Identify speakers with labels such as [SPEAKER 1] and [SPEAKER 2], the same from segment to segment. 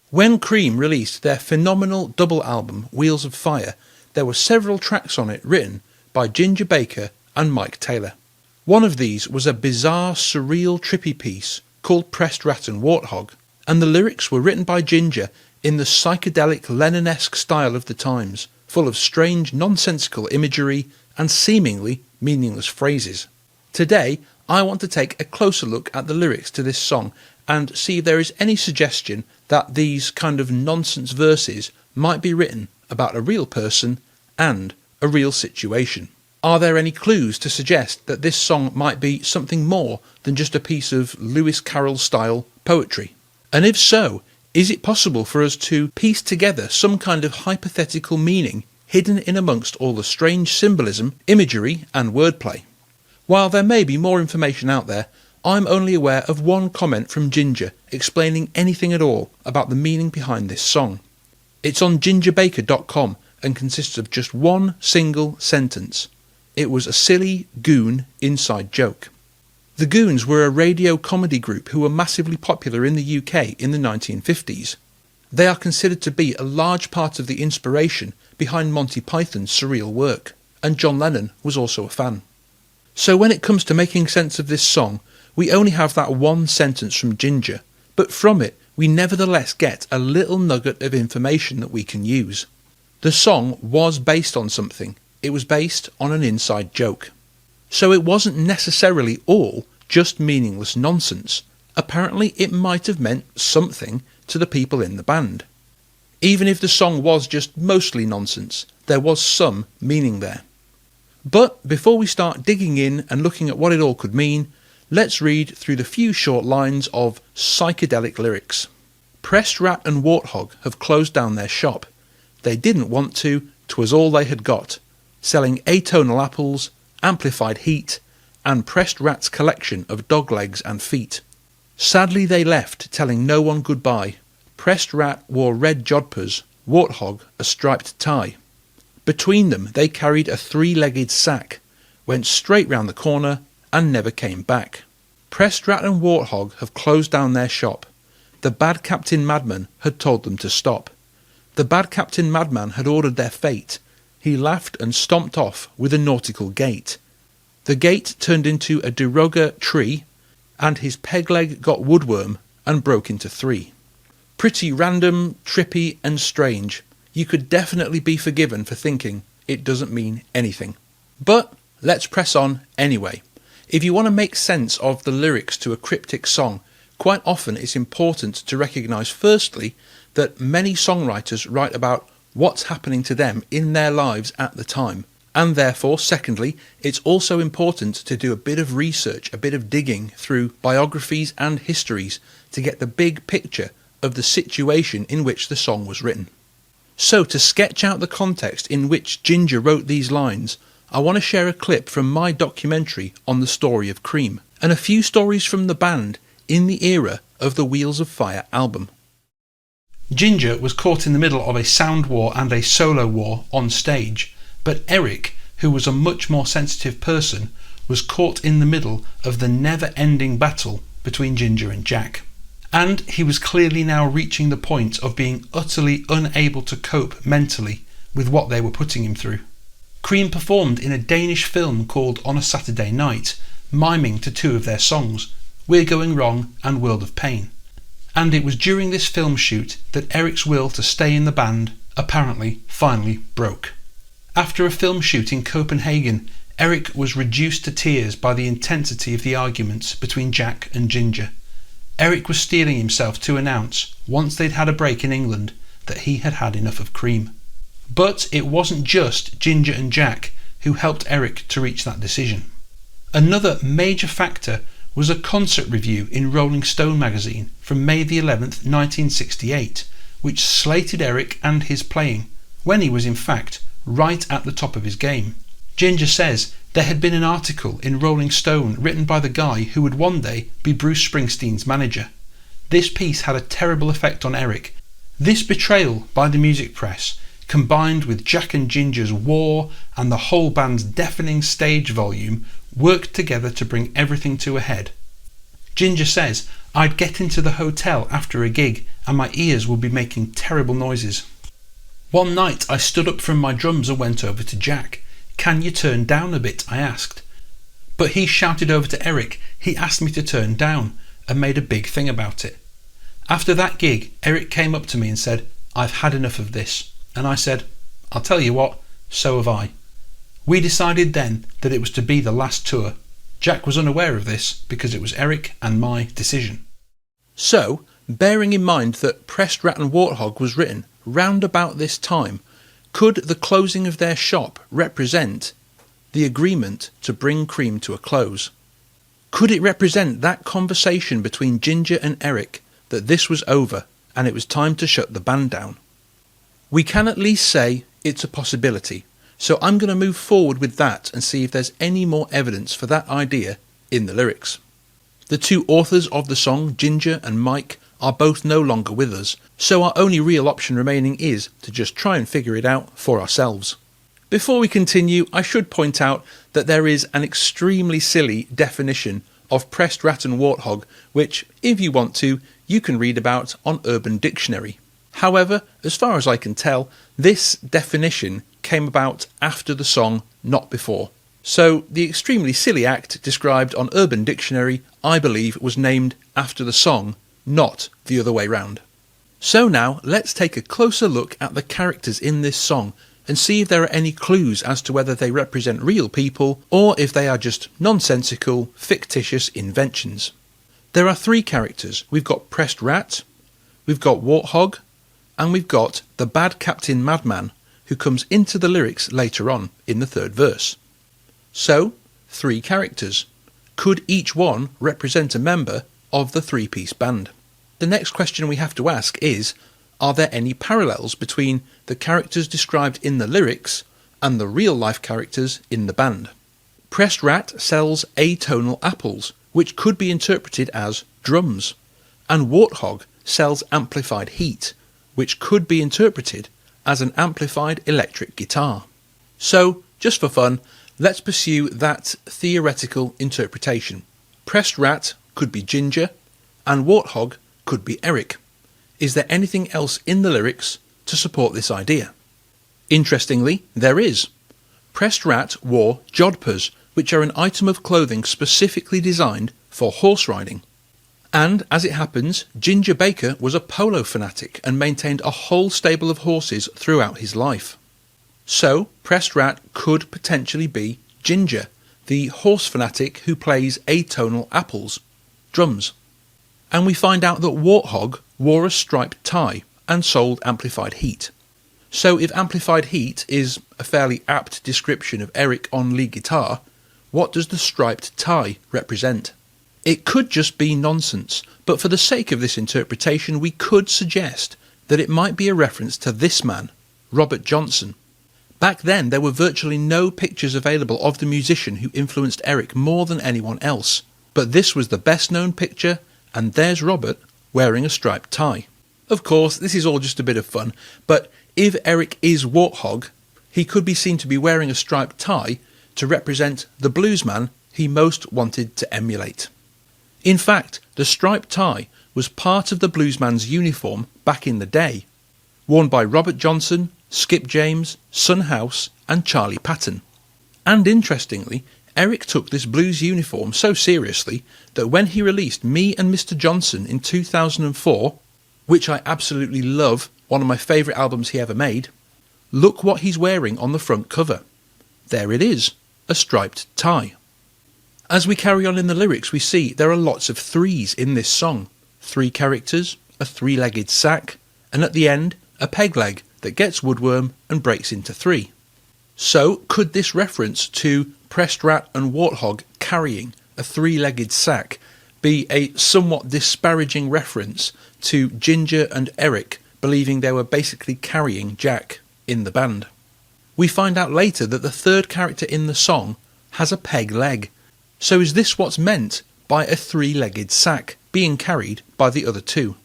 [SPEAKER 1] When Cream released their phenomenal double album Wheels of Fire, there were several tracks on it written by Ginger Baker and Mike Taylor. One of these was a bizarre, surreal, trippy piece called Pressed Rat Warthog, and the lyrics were written by Ginger in the psychedelic Lennon-esque style of the times, full of strange, nonsensical imagery and seemingly meaningless phrases. Today, I want to take a closer look at the lyrics to this song and see if there is any suggestion that these kind of nonsense verses might be written about a real person and a real situation. Are there any clues to suggest that this song might be something more than just a piece of Lewis Carroll-style poetry? And if so, is it possible for us to piece together some kind of hypothetical meaning hidden in amongst all the strange symbolism, imagery and wordplay? While there may be more information out there, I'm only aware of one comment from Ginger explaining anything at all about the meaning behind this song. It's on gingerbaker.com and consists of just one single sentence. It was a silly goon inside joke. The Goons were a radio comedy group who were massively popular in the UK in the 1950s. They are considered to be a large part of the inspiration behind Monty Python's surreal work, and John Lennon was also a fan. So when it comes to making sense of this song, we only have that one sentence from Ginger, but from it we nevertheless get a little nugget of information that we can use. The song was based on something. It was based on an inside joke. So it wasn't necessarily all just meaningless nonsense. Apparently it might have meant something to the people in the band. Even if the song was just mostly nonsense, there was some meaning there. But before we start digging in and looking at what it all could mean, let's read through the few short lines of psychedelic lyrics. Pressed Rat and Warthog have closed down their shop. They didn't want to, 'twas all they had got, selling atonal apples, amplified heat, and Pressed Rat's collection of dog legs and feet. Sadly they left, telling no one goodbye. Pressed Rat wore red jodhpurs, Warthog a striped tie. Between them they carried a three-legged sack, went straight round the corner and never came back. Pressed Rat and Warthog have closed down their shop. The bad Captain Madman had told them to stop. The bad Captain Madman had ordered their fate. He laughed and stomped off with a nautical gait. The gate turned into a deroga tree, and his peg leg got woodworm and broke into three. Pretty random, trippy and strange. You could definitely be forgiven for thinking it doesn't mean anything. But let's press on anyway. If you want to make sense of the lyrics to a cryptic song, quite often it's important to recognise firstly that many songwriters write about what's happening to them in their lives at the time. And therefore, secondly, it's also important to do a bit of research, a bit of digging through biographies and histories to get the big picture of the situation in which the song was written. So to sketch out the context in which Ginger wrote these lines, I want to share a clip from my documentary on the story of Cream, and a few stories from the band in the era of the Wheels of Fire album. Ginger was caught in the middle of a sound war and a solo war on stage, but Eric, who was a much more sensitive person, was caught in the middle of the never-ending battle between Ginger and Jack. And he was clearly now reaching the point of being utterly unable to cope mentally with what they were putting him through. Cream performed in a Danish film called On a Saturday Night, miming to two of their songs, We're Going Wrong and World of Pain. And it was during this film shoot that Eric's will to stay in the band apparently finally broke. After a film shoot in Copenhagen, Eric was reduced to tears by the intensity of the arguments between Jack and Ginger. Eric was steeling himself to announce, once they'd had a break in England, that he had had enough of Cream. But it wasn't just Ginger and Jack who helped Eric to reach that decision. Another major factor was a concert review in Rolling Stone magazine from May the 11th, 1968, which slated Eric and his playing, when he was in fact right at the top of his game. Ginger says there had been an article in Rolling Stone written by the guy who would one day be Bruce Springsteen's manager. This piece had a terrible effect on Eric. This betrayal by the music press, combined with Jack and Ginger's war and the whole band's deafening stage volume, worked together to bring everything to a head. Ginger says, "I'd get into the hotel after a gig and my ears would be making terrible noises. One night I stood up from my drums and went over to Jack. 'Can you turn down a bit?' I asked. But he shouted over to Eric he asked me to turn down and made a big thing about it. After that gig, Eric came up to me and said, 'I've had enough of this.' And I said, 'I'll tell you what, so have I.' We decided then that it was to be the last tour. Jack was unaware of this because it was Eric and my decision." So, bearing in mind that Pressed Rat and Warthog was written round about this time, could the closing of their shop represent the agreement to bring Cream to a close? Could it represent that conversation between Ginger and Eric that this was over and it was time to shut the band down? We can at least say it's a possibility, so I'm going to move forward with that and see if there's any more evidence for that idea in the lyrics. The two authors of the song, Ginger and Mike, are both no longer with us, so our only real option remaining is to just try and figure it out for ourselves. Before we continue, I should point out that there is an extremely silly definition of Pressed Rat and Warthog, which, if you want to, you can read about on Urban Dictionary. However, as far as I can tell, this definition came about after the song, not before. So the extremely silly act described on Urban Dictionary, I believe, was named after the song, not the other way round. So now let's take a closer look at the characters in this song and see if there are any clues as to whether they represent real people or if they are just nonsensical, fictitious inventions. There are three characters. We've got Pressed Rat, we've got Warthog, and we've got the Bad Captain Madman, who comes into the lyrics later on in the third verse. So, three characters. Could each one represent a member of the three-piece band? The next question we have to ask is, are there any parallels between the characters described in the lyrics and the real-life characters in the band? Pressed Rat sells atonal apples, which could be interpreted as drums, and Warthog sells amplified heat, which could be interpreted as an amplified electric guitar. So, just for fun, let's pursue that theoretical interpretation. Pressed Rat could be Ginger, and Warthog could be Eric. Is there anything else in the lyrics to support this idea? Interestingly, there is. Pressed Rat wore jodhpurs, which are an item of clothing specifically designed for horse riding. And, as it happens, Ginger Baker was a polo fanatic and maintained a whole stable of horses throughout his life. So, Pressed Rat could potentially be Ginger, the horse fanatic who plays atonal apples, drums. And we find out that Warthog wore a striped tie and sold amplified heat. So if amplified heat is a fairly apt description of Eric on lead guitar, what does the striped tie represent? It could just be nonsense, but for the sake of this interpretation we could suggest that it might be a reference to this man, Robert Johnson. Back then there were virtually no pictures available of the musician who influenced Eric more than anyone else, but this was the best known picture, and there's Robert wearing a striped tie. Of course, this is all just a bit of fun, but if Eric is Warthog, he could be seen to be wearing a striped tie to represent the bluesman he most wanted to emulate. In fact, the striped tie was part of the bluesman's uniform back in the day, worn by Robert Johnson, Skip James, Son House and Charlie Patton. And interestingly, Eric took this blues uniform so seriously that when he released Me and Mr. Johnson in 2004, which I absolutely love, one of my favourite albums he ever made, look what he's wearing on the front cover. There it is, a striped tie. As we carry on in the lyrics, we see there are lots of threes in this song. 3 characters, a 3-legged sack, and at the end, a peg leg that gets woodworm and breaks into 3. So, could this reference to Pressed Rat and Warthog carrying a 3-legged sack be a somewhat disparaging reference to Ginger and Eric believing they were basically carrying Jack in the band? We find out later that the third character in the song has a peg leg. So is this what's meant by a 3-legged sack being carried by the other 2?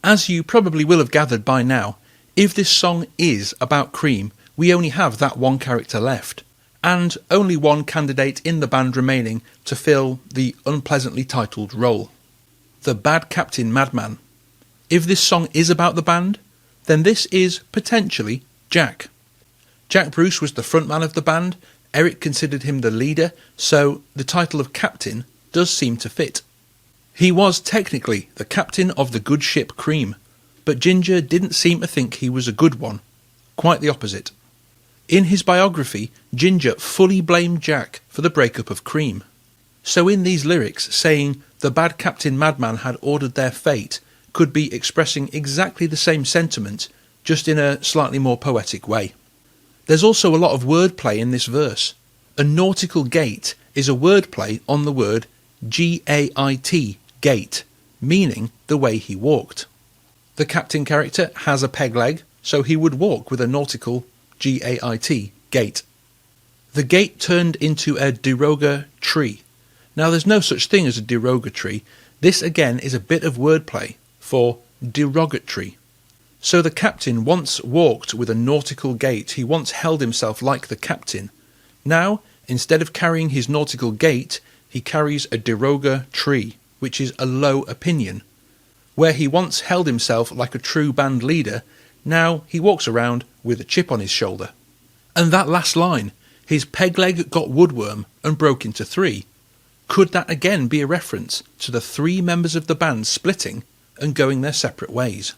[SPEAKER 1] As you probably will have gathered by now, if this song is about Cream, we only have that one character left, and only one candidate in the band remaining to fill the unpleasantly titled role: the Bad Captain Madman. If this song is about the band, then this is potentially Jack. Jack Bruce was the frontman of the band, Eric considered him the leader, so the title of captain does seem to fit. He was technically the captain of the good ship Cream, but Ginger didn't seem to think he was a good one. Quite the opposite. In his biography, Ginger fully blamed Jack for the breakup of Cream. So in these lyrics, saying the Bad Captain Madman had ordered their fate could be expressing exactly the same sentiment, just in a slightly more poetic way. There's also a lot of wordplay in this verse. A nautical gait is a wordplay on the word G-A-I-T, gait, meaning the way he walked. The captain character has a peg leg, so he would walk with a nautical G-A-I-T, gait. The gate turned into a derogatory. Now there's no such thing as a derogatory. This again is a bit of wordplay for derogatory. So the captain once walked with a nautical gait. He once held himself like the captain. Now, instead of carrying his nautical gait, he carries a derogatory, which is a low opinion. Where he once held himself like a true band leader, now he walks around with a chip on his shoulder. And that last line, his peg leg got woodworm and broke into three. Could that again be a reference to the three members of the band splitting and going their separate ways?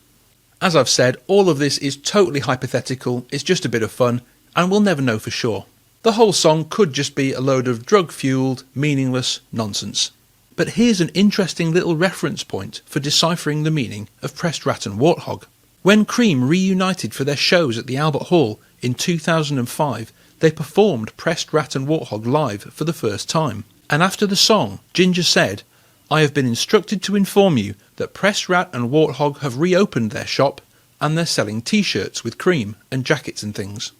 [SPEAKER 1] As I've said, all of this is totally hypothetical, it's just a bit of fun, and we'll never know for sure. The whole song could just be a load of drug-fueled, meaningless nonsense. But here's an interesting little reference point for deciphering the meaning of Pressed Rat and Warthog. When Cream reunited for their shows at the Albert Hall in 2005, they performed Pressed Rat and Warthog live for the first time. And after the song, Ginger said, "I have been instructed to inform you that Pressed Rat and Warthog have reopened their shop and they're selling t-shirts with Cream and jackets and things."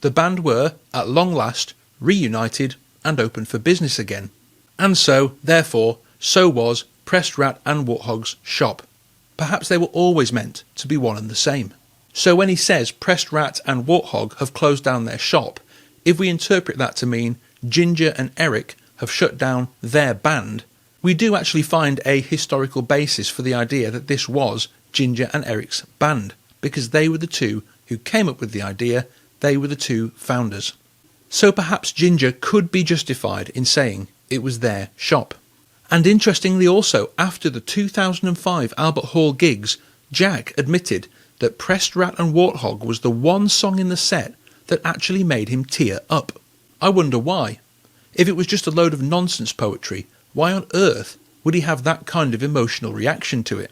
[SPEAKER 1] The band were, at long last, reunited and open for business again. And so, therefore, so was Pressed Rat and Warthog's shop. Perhaps they were always meant to be one and the same. So when he says Pressed Rat and Warthog have closed down their shop, if we interpret that to mean Ginger and Eric have shut down their band, we do actually find a historical basis for the idea that this was Ginger and Eric's band, because they were the two who came up with the idea, they were the two founders. So perhaps Ginger could be justified in saying it was their shop. And interestingly also, after the 2005 Albert Hall gigs, Jack admitted that Pressed Rat and Warthog was the one song in the set that actually made him tear up. I wonder why. If it was just a load of nonsense poetry, why on earth would he have that kind of emotional reaction to it?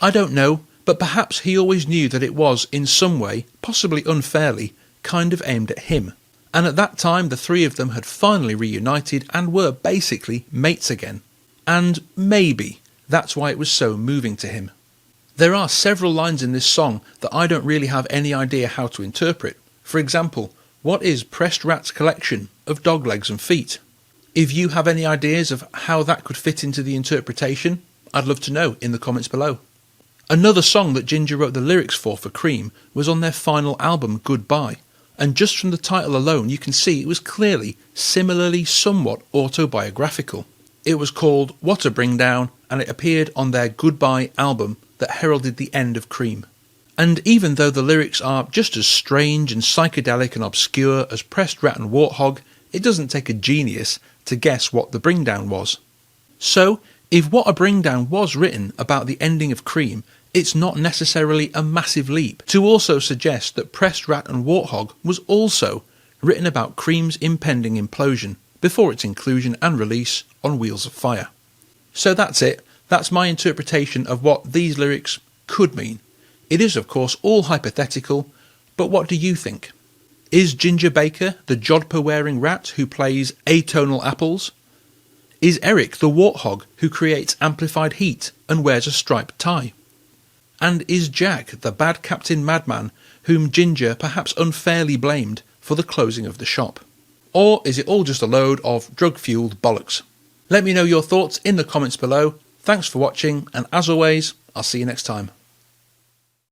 [SPEAKER 1] I don't know, but perhaps he always knew that it was, in some way, possibly unfairly, kind of aimed at him. And at that time the three of them had finally reunited and were basically mates again. And maybe that's why it was so moving to him. There are several lines in this song that I don't really have any idea how to interpret. For example, what is Pressed Rat's collection of dog legs and feet? If you have any ideas of how that could fit into the interpretation, I'd love to know in the comments below. Another song that Ginger wrote the lyrics for Cream was on their final album, Goodbye, and just from the title alone you can see it was clearly similarly somewhat autobiographical. It was called What a Bring Down, and it appeared on their Goodbye album that heralded the end of Cream. And even though the lyrics are just as strange and psychedelic and obscure as Pressed Rat and Warthog, it doesn't take a genius to guess what the bring down was. So, if What a Bring Down was written about the ending of Cream, it's not necessarily a massive leap to also suggest that Pressed Rat and Warthog was also written about Cream's impending implosion before its inclusion and release on Wheels of Fire. So that's it. That's my interpretation of what these lyrics could mean. It is of course all hypothetical, but what do you think? Is Ginger Baker the jodhpur-wearing rat who plays atonal apples? Is Eric the warthog who creates amplified heat and wears a striped tie? And is Jack the bad Captain Madman whom Ginger perhaps unfairly blamed for the closing of the shop? Or is it all just a load of drug-fueled bollocks? Let me know your thoughts in the comments below. Thanks for watching, and as always, I'll see you next time.